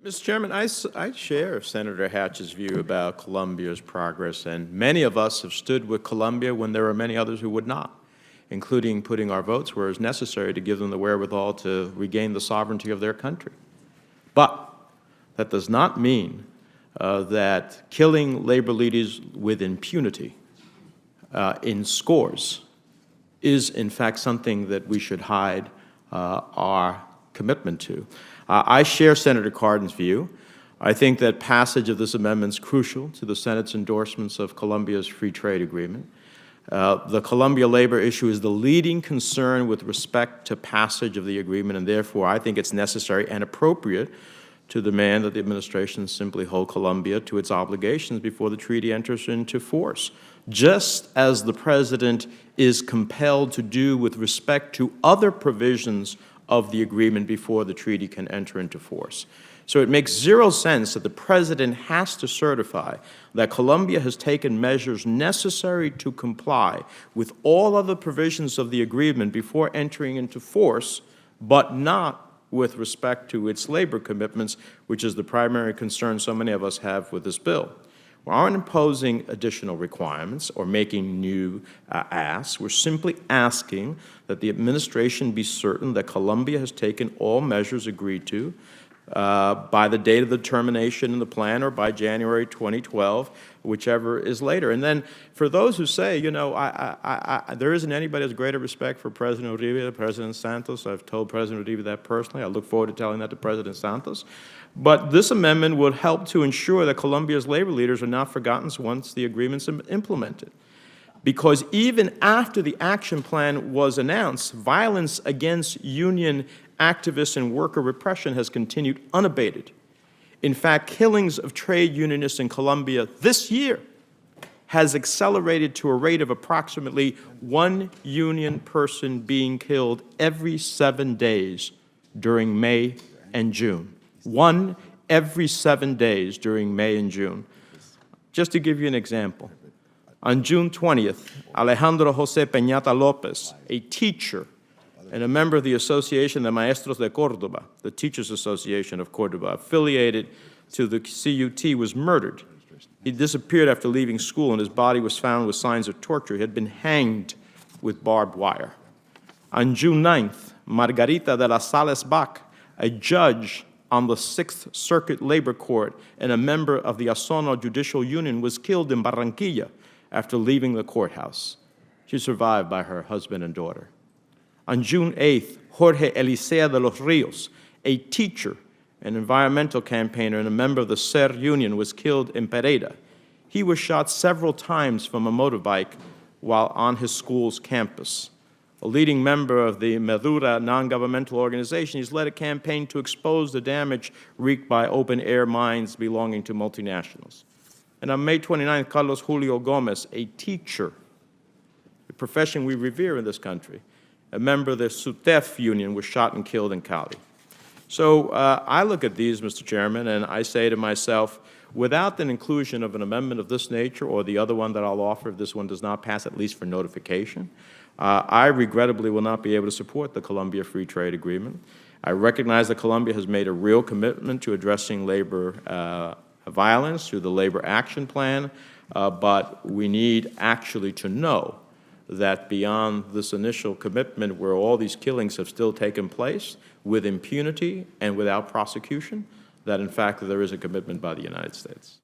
Mr. Chairman, I share Senator Hatch's view about Colombia's progress, and many of us have stood with Colombia when there were many others who would not, including putting our votes where it's necessary to give them the wherewithal to regain the sovereignty of their country. But that does not mean that killing labor leaders with impunity in scores is, in fact, something that we should hide our commitment to. I share Senator Cardin's view. I think that passage of this amendment is crucial to the Senate's endorsements of Colombia's free trade agreement. The Colombia labor issue is the leading concern with respect to passage of the agreement, and therefore I think it's necessary and appropriate to demand that the administration simply hold Colombia to its obligations before the treaty enters into force, just as the President is compelled to do with respect to other provisions of the agreement before the treaty can enter into force. So it makes zero sense that the President has to certify that Colombia has taken measures necessary to comply with all other provisions of the agreement before entering into force, but not with respect to its labor commitments, which is the primary concern so many of us have with this bill. We aren't imposing additional requirements or making new asks. We're simply asking that the administration be certain that Colombia has taken all measures agreed to by the date of the termination in the plan or by January 2012, whichever is later. And then for those who say, you know, there isn't anybody with greater respect for President Uribe than President Santos. I've told President Uribe that personally. I look forward to telling that to President Santos. But this amendment would help to ensure that Colombia's labor leaders are not forgotten once the agreement's implemented. Because even after the action plan was announced, violence against union activists and worker repression has continued unabated. In fact, killings of trade unionists in Colombia this year has accelerated to a rate of approximately one union person being killed every 7 days during May and June. One every 7 days during May and June. Just to give you an example, on June 20th, Alejandro José Peñata Lopez, a teacher and a member of the Association de Maestros de Córdoba, the Teachers Association of Córdoba, affiliated to the CUT, was murdered. He disappeared after leaving school, and his body was found with signs of torture. He had been hanged with barbed wire. On June 9th, Margarita de las Sales Bach, a judge on the Sixth Circuit Labor Court and a member of the Asono Judicial Union, was killed in Barranquilla after leaving the courthouse. She was survived by her husband and daughter. On June 8th, Jorge Elisea de los Rios, a teacher, an environmental campaigner, and a member of the SER Union, was killed in Pereira. He was shot several times from a motorbike while on his school's campus. A leading member of the Medura non-governmental organization, he's led a campaign to expose the damage wreaked by open-air mines belonging to multinationals. And on May 29th, Carlos Julio Gomez, a teacher, a profession we revere in this country, a member of the SUTEF union, was shot and killed in Cali. So I look at these, Mr. Chairman, and I say to myself, without the inclusion of an amendment of this nature or the other one that I'll offer if this one does not pass, at least for notification, I regrettably will not be able to support the Colombia Free Trade Agreement. I recognize that Colombia has made a real commitment to addressing labor violence through the Labor Action Plan, but we need actually to know that beyond this initial commitment where all these killings have still taken place with impunity and without prosecution, that in fact there is a commitment by the United States.